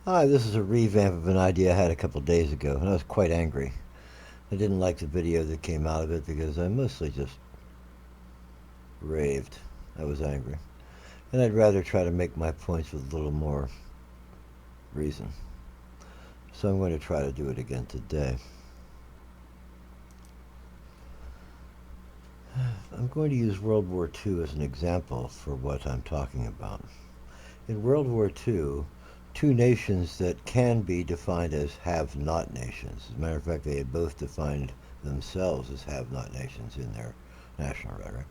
Hi, this is a revamp of an idea I had a couple days ago, and I was quite angry. I didn't like the video that came out of it because I mostly just raved. I was angry. And I'd rather try to make my points with a little more reason. So I'm going to try to do it again today. I'm going to use World War II as an example for what I'm talking about. In World War II, two nations that can be defined as have-not nations. As a matter of fact, they had both defined themselves as have-not nations in their national rhetoric,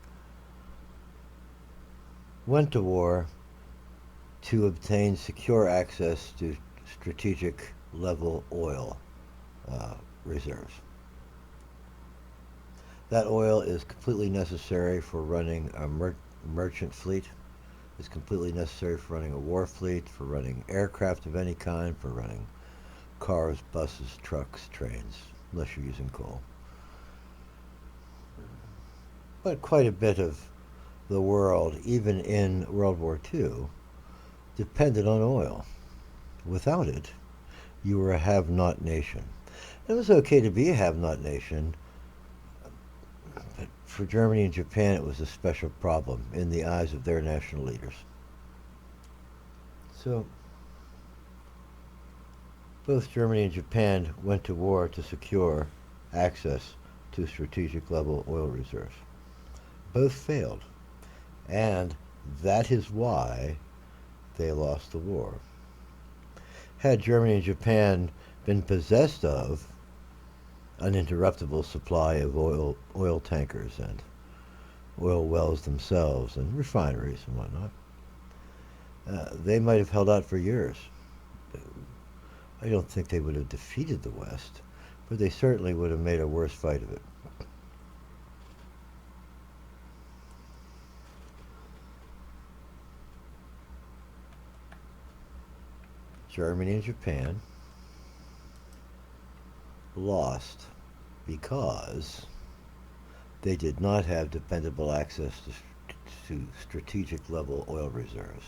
went to war to obtain secure access to strategic level oil reserves. That oil is completely necessary for running a merchant fleet. It's completely necessary for running a war fleet, for running aircraft of any kind, for running cars, buses, trucks, trains, unless you're using coal. But quite a bit of the world, even in World War II, depended on oil. Without it, you were a have-not nation. It was okay to be a have-not nation, but for Germany and Japan, it was a special problem in the eyes of their national leaders. So, both Germany and Japan went to war to secure access to strategic level oil reserves. Both failed, and that is why they lost the war. Had Germany and Japan been possessed of uninterruptible supply of oil tankers and oil wells themselves and refineries and whatnot, they might have held out for years. I don't think they would have defeated the West, but they certainly would have made a worse fight of it. Germany and Japan lost because they did not have dependable access to strategic level oil reserves.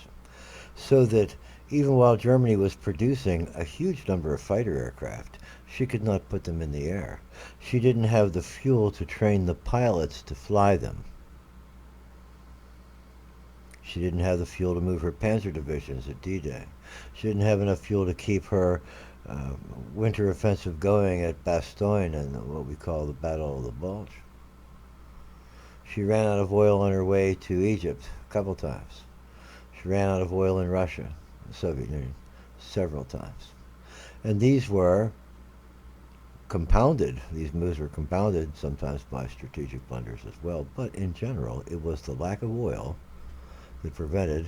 So that even while Germany was producing a huge number of fighter aircraft, she could not put them in the air. She didn't have the fuel to train the pilots to fly them. She didn't have the fuel to move her panzer divisions at D-Day. She didn't have enough fuel to keep her uh, winter offensive going at Bastogne and what we call the Battle of the Bulge. She ran out of oil on her way to Egypt a couple times. She ran out of oil in Russia, the Soviet Union, several times. And these were compounded, these moves were compounded sometimes by strategic blunders as well, but in general, it was the lack of oil that prevented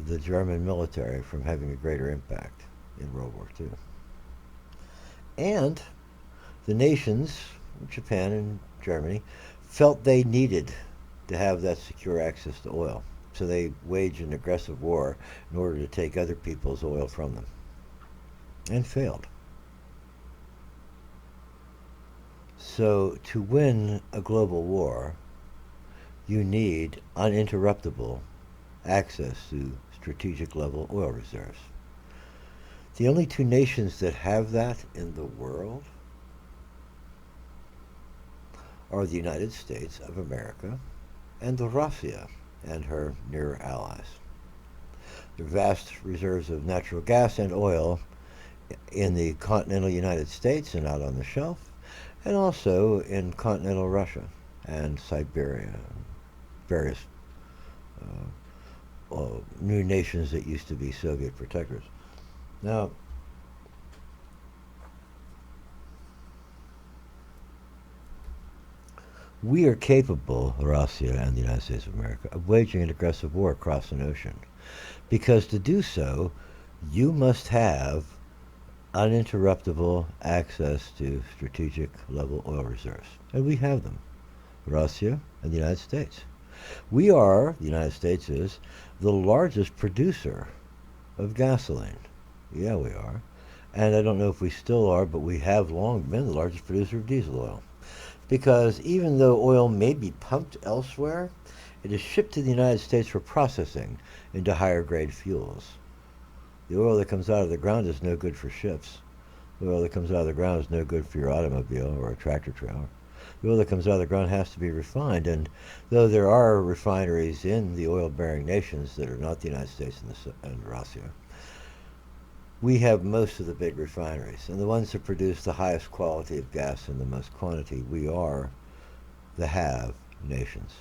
the German military from having a greater impact in World War II. And the nations, Japan and Germany, felt they needed to have that secure access to oil. So they waged an aggressive war in order to take other people's oil from them. And failed. So to win a global war, you need uninterruptible access to strategic level oil reserves. The only two nations that have that in the world are the United States of America and Russia and her near allies. There are vast reserves of natural gas and oil in the continental United States and out on the shelf, and also in continental Russia and Siberia, and various new nations that used to be Soviet protectors. Now, we are capable, Russia and the United States of America, of waging an aggressive war across an ocean. Because to do so, you must have uninterruptible access to strategic level oil reserves. And we have them, Russia and the United States. The United States is, the largest producer of gasoline. Yeah, we are. And I don't know if we still are, but we have long been the largest producer of diesel oil. Because even though oil may be pumped elsewhere, it is shipped to the United States for processing into higher grade fuels. The oil that comes out of the ground is no good for ships. The oil that comes out of the ground is no good for your automobile or a tractor trailer. The oil that comes out of the ground has to be refined, and though there are refineries in the oil-bearing nations that are not the United States and Russia, we have most of the big refineries, and the ones that produce the highest quality of gas in the most quantity. We are the have nations.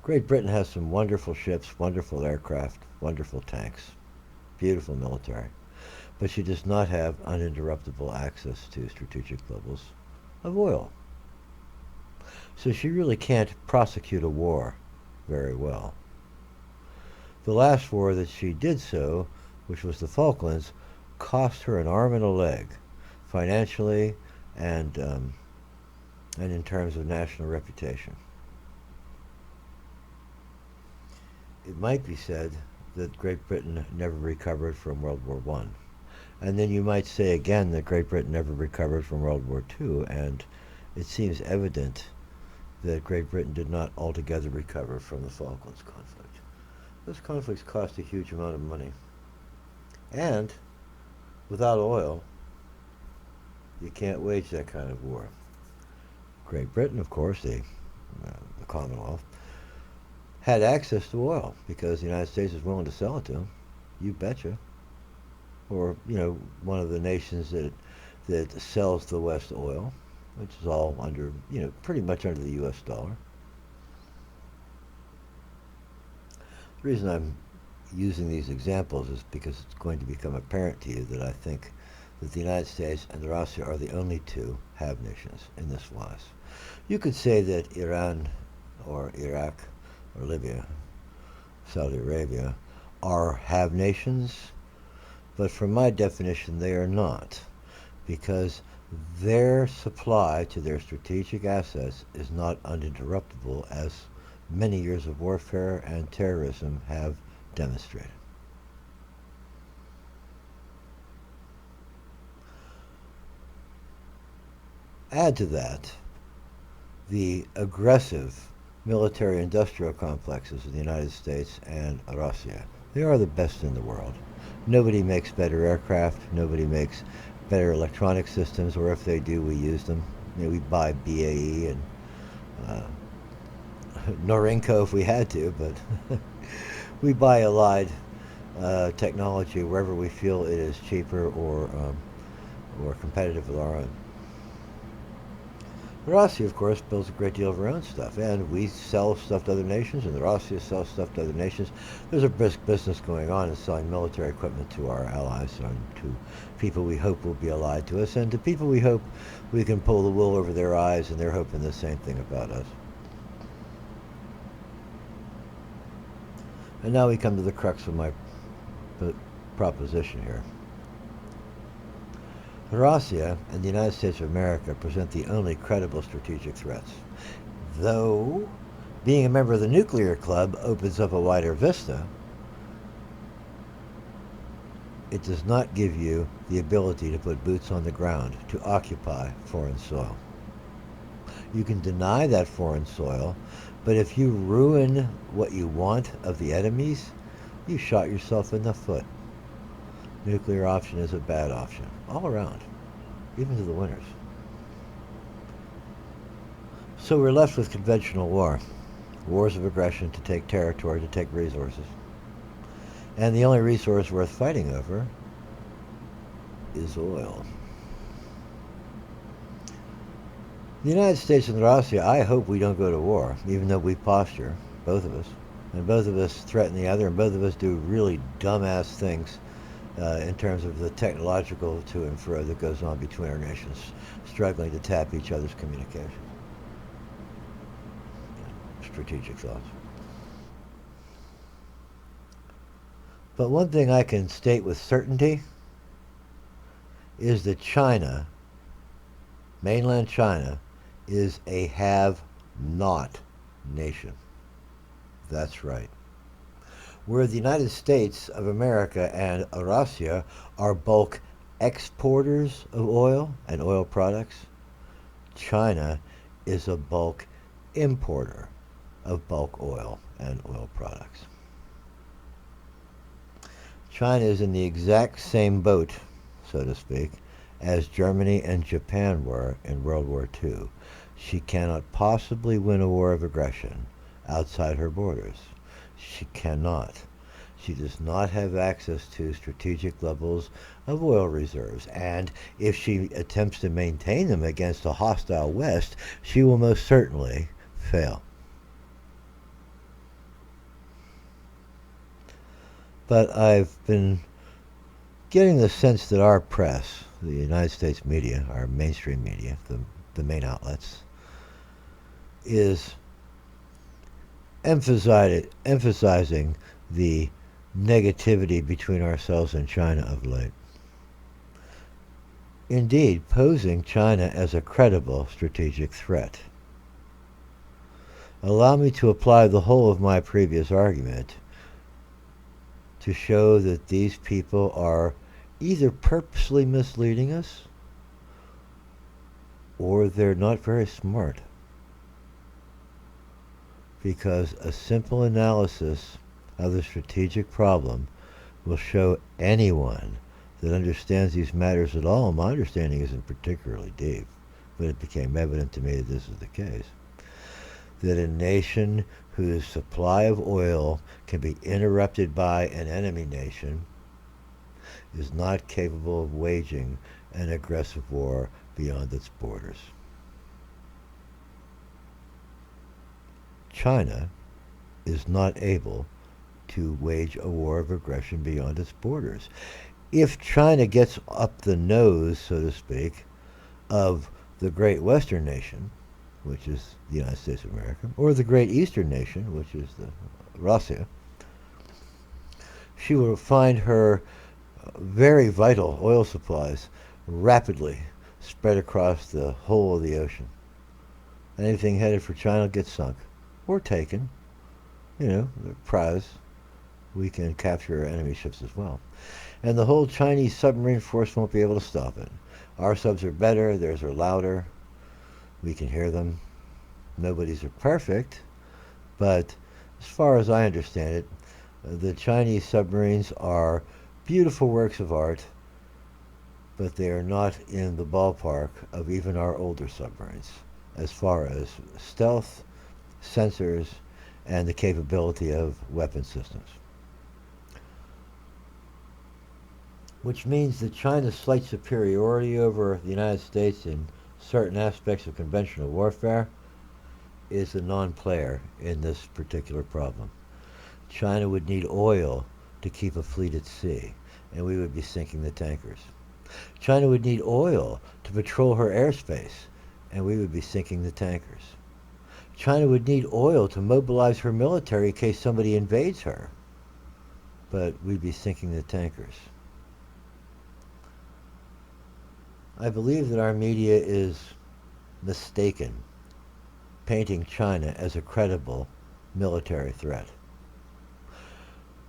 Great Britain has some wonderful ships, wonderful aircraft, wonderful tanks, beautiful military, but she does not have uninterruptible access to strategic levels of oil. So she really can't prosecute a war very well. The last war that she did so, which was the Falklands, cost her an arm and a leg, financially and in terms of national reputation. It might be said that Great Britain never recovered from World War I. And then you might say again that Great Britain never recovered from World War II, and it seems evident that Great Britain did not altogether recover from the Falklands conflict. Those conflicts cost a huge amount of money. And without oil, you can't wage that kind of war. Great Britain, of course, the Commonwealth, had access to oil because the United States was willing to sell it to them. You betcha. Or, one of the nations that sells the West oil, which is all under, pretty much under the U.S. dollar. The reason I'm using these examples is because it's going to become apparent to you that I think that the United States and Russia are the only two have nations in this wise. You could say that Iran or Iraq or Libya, Saudi Arabia, are have nations, but from my definition they are not, because their supply to their strategic assets is not uninterruptible, as many years of warfare and terrorism have demonstrated. Add to that the aggressive military-industrial complexes of the United States and Russia. They are the best in the world. Nobody makes better aircraft. Nobody makes better electronic systems, or if they do, we use them. We buy BAE and Norinco if we had to, but we buy Allied technology wherever we feel it is cheaper or competitive with our own. Russia, of course, builds a great deal of her own stuff, and we sell stuff to other nations, and the Russia sells stuff to other nations. There's a brisk business going on in selling military equipment to our allies, and to people we hope will be allied to us, and to people we hope we can pull the wool over their eyes, and they're hoping the same thing about us. And now we come to the crux of my proposition here. Russia and the United States of America present the only credible strategic threats, though being a member of the nuclear club opens up a wider vista. It does not give you the ability to put boots on the ground, to occupy foreign soil. You can deny that foreign soil, but if you ruin what you want of the enemies, you shot yourself in the foot. Nuclear option is a bad option, all around, even to the winners. So we're left with conventional war, wars of aggression to take territory, to take resources. And the only resource worth fighting over is oil. The United States and Russia, I hope we don't go to war, even though we posture, both of us. And both of us threaten the other, and both of us do really dumbass things in terms of the technological to and fro that goes on between our nations, struggling to tap each other's communication. Strategic thoughts. But one thing I can state with certainty is that China, mainland China, is a have-not nation. That's right. Where the United States of America and Russia are bulk exporters of oil and oil products, China is a bulk importer of bulk oil and oil products. China is in the exact same boat, so to speak, as Germany and Japan were in World War II. She cannot possibly win a war of aggression outside her borders. She cannot. She does not have access to strategic levels of oil reserves, and if she attempts to maintain them against a hostile West, she will most certainly fail. But I've been getting the sense that our press, the United States media, our mainstream media, the main outlets, is emphasizing the negativity between ourselves and China of late. Indeed, posing China as a credible strategic threat. Allow me to apply the whole of my previous argument to show that these people are either purposely misleading us or they're not very smart. Because a simple analysis of the strategic problem will show anyone that understands these matters at all, and my understanding isn't particularly deep, but it became evident to me that this is the case, that a nation whose supply of oil can be interrupted by an enemy nation is not capable of waging an aggressive war beyond its borders. China is not able to wage a war of aggression beyond its borders. If China gets up the nose, so to speak, of the great Western nation, which is the United States of America, or the great Eastern nation, which is Russia, she will find her very vital oil supplies rapidly spread across the whole of the ocean. Anything headed for China gets sunk or taken. The prize. We can capture enemy ships as well. And the whole Chinese submarine force won't be able to stop it. Our subs are better, theirs are louder. We can hear them. Nobody's are perfect, but as far as I understand it, the Chinese submarines are beautiful works of art, but they are not in the ballpark of even our older submarines as far as stealth, sensors, and the capability of weapon systems. Which means that China's slight superiority over the United States in certain aspects of conventional warfare is a non-player in this particular problem. China would need oil to keep a fleet at sea, and we would be sinking the tankers. China would need oil to patrol her airspace, and we would be sinking the tankers. China would need oil to mobilize her military in case somebody invades her, but we'd be sinking the tankers. I believe that our media is mistaken, painting China as a credible military threat.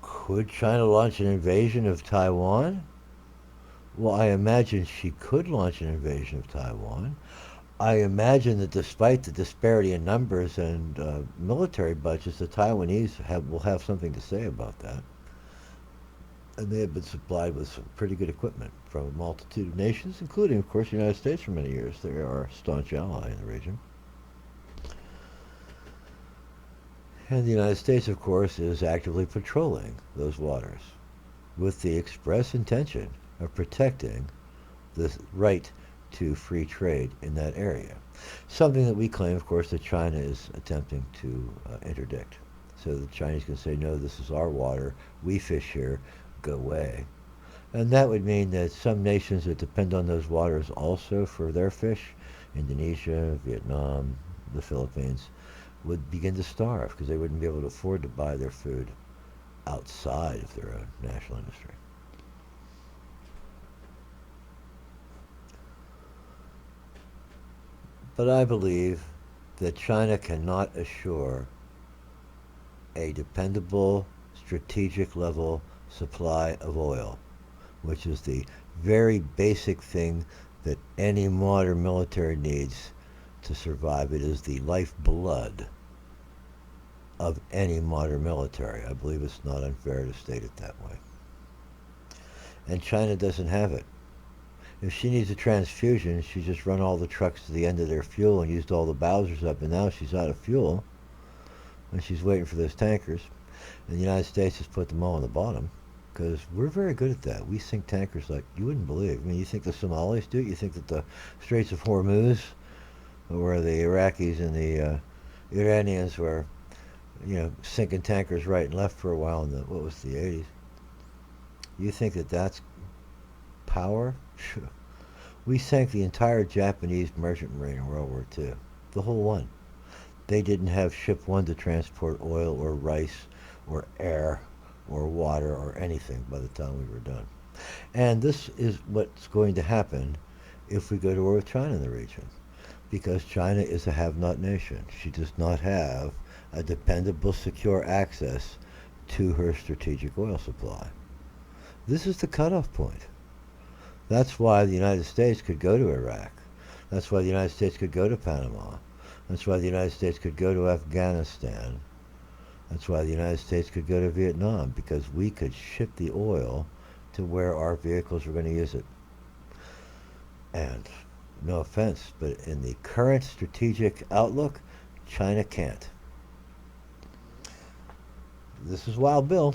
Could China launch an invasion of Taiwan? Well, I imagine she could launch an invasion of Taiwan. I imagine that despite the disparity in numbers and military budgets, the Taiwanese will have something to say about that. And they have been supplied with some pretty good equipment from a multitude of nations, including, of course, the United States for many years. They are our staunch ally in the region. And the United States, of course, is actively patrolling those waters with the express intention of protecting the right to free trade in that area. Something that we claim, of course, that China is attempting to interdict. So the Chinese can say, no, this is our water, we fish here, go away. And that would mean that some nations that depend on those waters also for their fish, Indonesia, Vietnam, the Philippines, would begin to starve because they wouldn't be able to afford to buy their food outside of their own national industry. But I believe that China cannot assure a dependable, strategic level supply of oil, which is the very basic thing that any modern military needs to survive. It is the lifeblood of any modern military. I believe it's not unfair to state it that way. and China doesn't have it. If she needs a transfusion, she just run all the trucks to the end of their fuel and used all the Bowsers up, and now she's out of fuel, and she's waiting for those tankers. And the United States has put them all on the bottom, because we're very good at that. We sink tankers like you wouldn't believe. I mean, you think the Somalis do it? You think that the Straits of Hormuz, where the Iraqis and the Iranians were, sinking tankers right and left for a while in the 80s? You think that that's power? We sank the entire Japanese merchant marine in World War II, the whole one. They didn't have ship one to transport oil or rice or air or water or anything by the time we were done. And this is what's going to happen if we go to war with China in the region, because China is a have-not nation. She does not have a dependable, secure access to her strategic oil supply. This is the cutoff point. That's why the United States could go to Iraq. That's why the United States could go to Panama. That's why the United States could go to Afghanistan. That's why the United States could go to Vietnam, because we could ship the oil to where our vehicles were going to use it. And no offense, but in the current strategic outlook, China can't. This is Wild Bill.